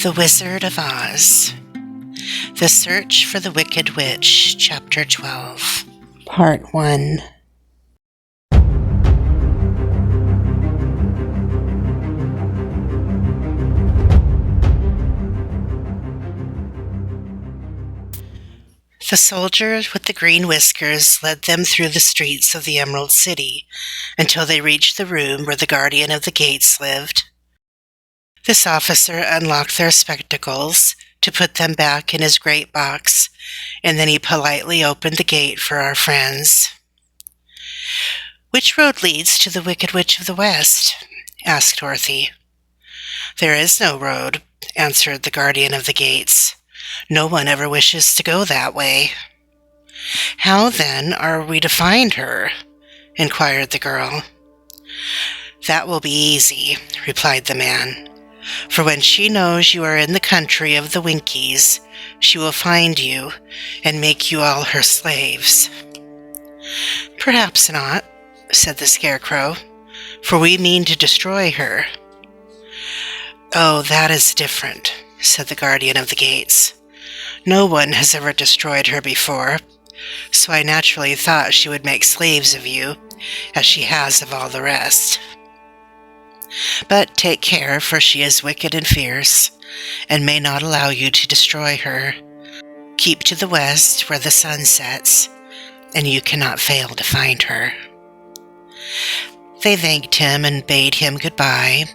The Wizard of Oz. The Search for the Wicked Witch, Chapter 12. Part 1. The soldier with the green whiskers led them through the streets of the Emerald City until they reached the room where the guardian of the gates lived. This officer unlocked their spectacles to put them back in his great box, and then he politely opened the gate for our friends. "Which road leads to the Wicked Witch of the West?" asked Dorothy. "There is no road," answered the guardian of the gates. "No one ever wishes to go that way." "How, then, are we to find her?" inquired the girl. "That will be easy," replied the man. "For when she knows you are in the country of the Winkies, she will find you and make you all her slaves." "Perhaps not," said the Scarecrow, "for we mean to destroy her." "Oh, that is different," said the guardian of the gates. "No one has ever destroyed her before, so I naturally thought she would make slaves of you, as she has of all the rest. But take care, for she is wicked and fierce, and may not allow you to destroy her. Keep to the west, where the sun sets, and you cannot fail to find her." They thanked him and bade him goodbye,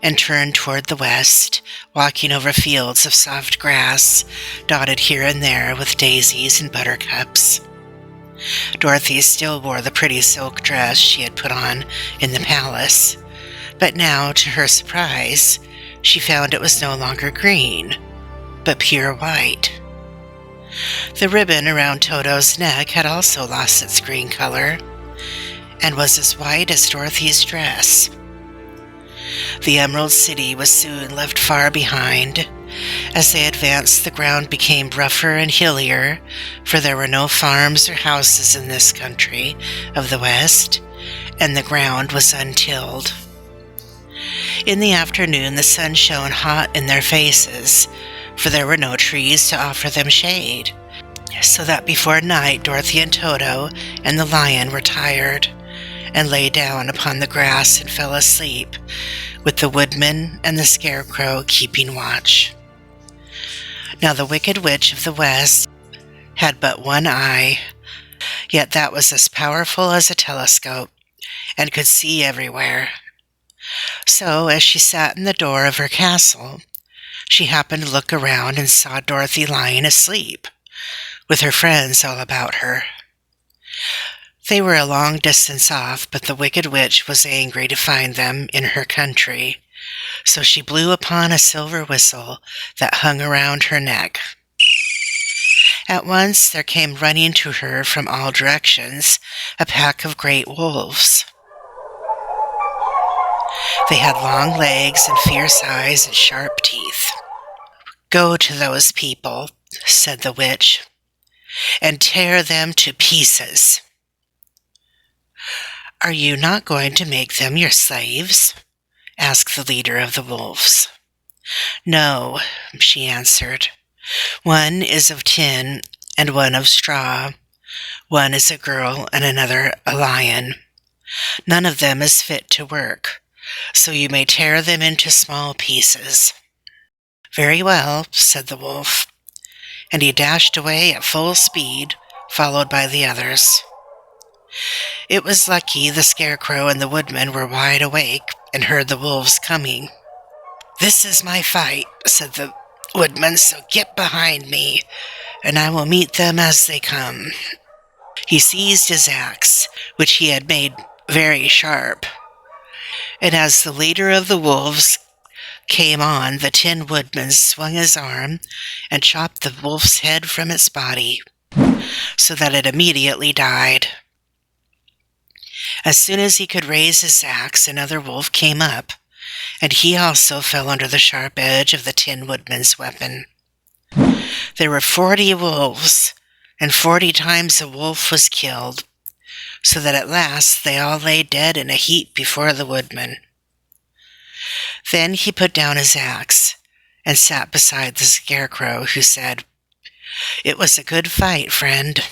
and turned toward the west, walking over fields of soft grass, dotted here and there with daisies and buttercups. Dorothy still wore the pretty silk dress she had put on in the palace, but now, to her surprise, she found it was no longer green, but pure white. The ribbon around Toto's neck had also lost its green color, and was as white as Dorothy's dress. The Emerald City was soon left far behind. As they advanced, the ground became rougher and hillier, for there were no farms or houses in this country of the West, and the ground was untilled. In the afternoon, the sun shone hot in their faces, for there were no trees to offer them shade, so that before night Dorothy and Toto and the lion were tired, and lay down upon the grass and fell asleep, with the woodman and the Scarecrow keeping watch. Now the Wicked Witch of the West had but one eye, yet that was as powerful as a telescope, and could see everywhere. So, as she sat in the door of her castle, she happened to look around and saw Dorothy lying asleep, with her friends all about her. They were a long distance off, but the Wicked Witch was angry to find them in her country, so she blew upon a silver whistle that hung around her neck. At once there came running to her from all directions a pack of great wolves. They had long legs and fierce eyes and sharp teeth. "Go to those people," said the witch, "and tear them to pieces." "Are you not going to make them your slaves?" asked the leader of the wolves. "No," she answered. "One is of tin and one of straw. One is a girl and another a lion. None of them is fit to work, so you may tear them into small pieces." "Very well," said the wolf, and he dashed away at full speed, followed by the others. It was lucky the Scarecrow and the woodman were wide awake and heard the wolves coming. "This is my fight," said the woodman, "so get behind me, and I will meet them as they come." He seized his axe, which he had made very sharp, and as the leader of the wolves came on, the Tin Woodman swung his arm and chopped the wolf's head from its body, so that it immediately died. As soon as he could raise his axe, another wolf came up, and he also fell under the sharp edge of the Tin Woodman's weapon. There were 40 wolves, and 40 times a wolf was killed, so that at last they all lay dead in a heap before the woodman. Then he put down his axe, and sat beside the Scarecrow, who said, "It was a good fight, friend."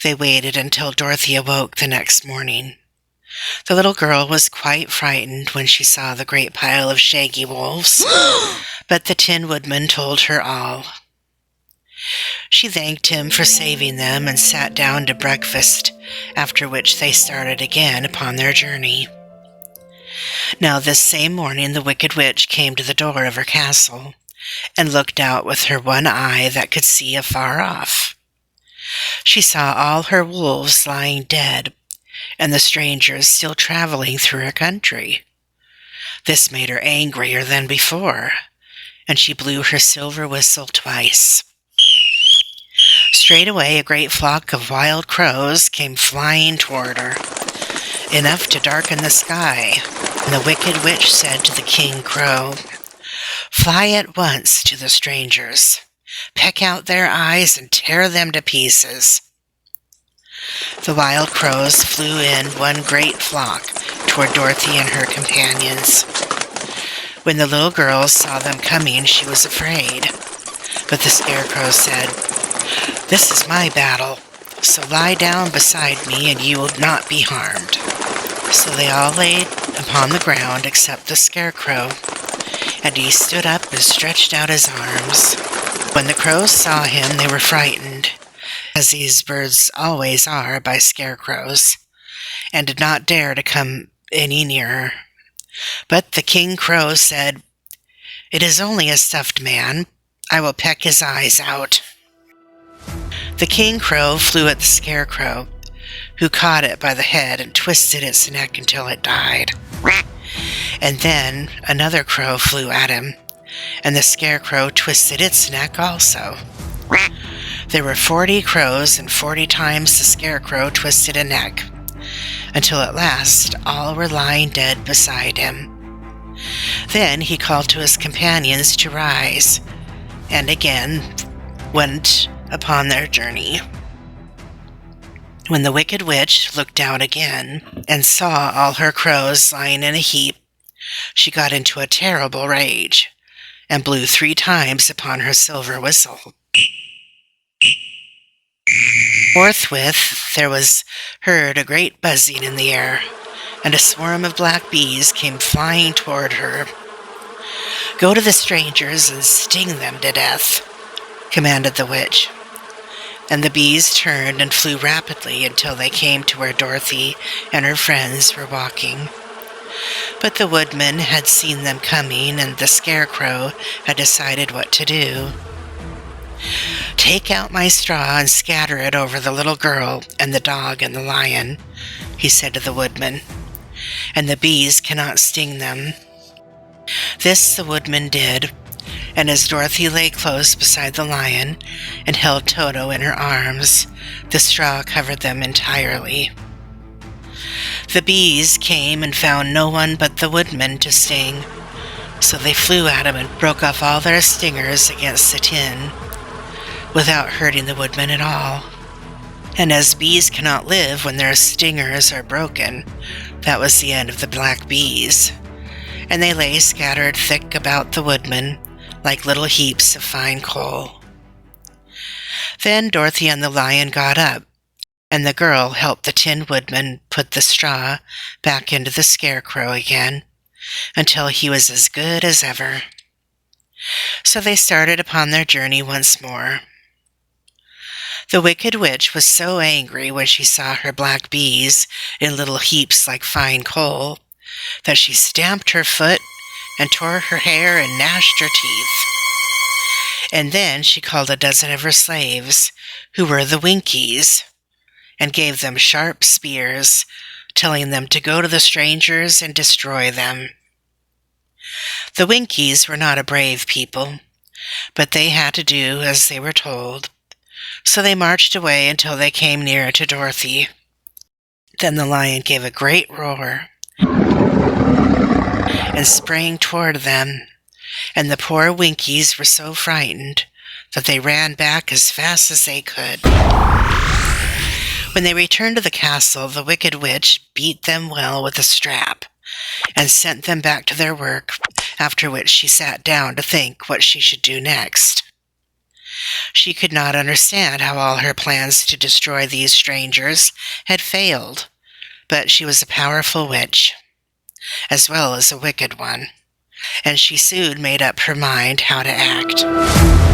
They waited until Dorothy awoke the next morning. The little girl was quite frightened when she saw the great pile of shaggy wolves, but the Tin Woodman told her all. She thanked him for saving them and sat down to breakfast, after which they started again upon their journey. Now this same morning the Wicked Witch came to the door of her castle, and looked out with her one eye that could see afar off. She saw all her wolves lying dead, and the strangers still traveling through her country. This made her angrier than before, and she blew her silver whistle twice. Straightway a great flock of wild crows came flying toward her, enough to darken the sky, and the Wicked Witch said to the King Crow, "Fly at once to the strangers. Peck out their eyes and tear them to pieces." The wild crows flew in one great flock toward Dorothy and her companions. When the little girl saw them coming, she was afraid. But the Scarecrow said, "This is my battle, so lie down beside me and you will not be harmed." So they all laid upon the ground except the Scarecrow, and he stood up and stretched out his arms. When the crows saw him, they were frightened, as these birds always are by scarecrows, and did not dare to come any nearer. But the King Crow said, "It is only a stuffed man. I will peck his eyes out." The King Crow flew at the Scarecrow, who caught it by the head and twisted its neck until it died. And then another crow flew at him, and the Scarecrow twisted its neck also. There were 40 crows, and 40 times the Scarecrow twisted a neck, until at last all were lying dead beside him. Then he called to his companions to rise, and again went upon their journey. When the Wicked Witch looked down again and saw all her crows lying in a heap, she got into a terrible rage, and blew 3 times upon her silver whistle. Forthwith there was heard a great buzzing in the air, and a swarm of black bees came flying toward her. "Go to the strangers and sting them to death," commanded the witch. And the bees turned and flew rapidly until they came to where Dorothy and her friends were walking. But the woodman had seen them coming, and the Scarecrow had decided what to do. "Take out my straw and scatter it over the little girl and the dog and the lion," he said to the woodman, "and the bees cannot sting them." This the woodman did, and as Dorothy lay close beside the lion and held Toto in her arms, the straw covered them entirely. The bees came and found no one but the woodman to sting, so they flew at him and broke off all their stingers against the tin, without hurting the woodman at all. And as bees cannot live when their stingers are broken, that was the end of the black bees, and they lay scattered thick about the woodman, like little heaps of fine coal. Then Dorothy and the lion got up, and the girl helped the Tin Woodman put the straw back into the Scarecrow again, until he was as good as ever. So they started upon their journey once more. The Wicked Witch was so angry when she saw her black bees in little heaps like fine coal, that she stamped her foot and tore her hair and gnashed her teeth. And then she called a dozen of her slaves, who were the Winkies, and gave them sharp spears, telling them to go to the strangers and destroy them. The Winkies were not a brave people, but they had to do as they were told, so they marched away until they came near to Dorothy. Then the lion gave a great roar and sprang toward them, and the poor Winkies were so frightened that they ran back as fast as they could. When they returned to the castle, the Wicked Witch beat them well with a strap and sent them back to their work after which she sat down to think what she should do next. She could not understand how all her plans to destroy these strangers had failed, but she was a powerful witch, as well as a wicked one, and she soon made up her mind how to act.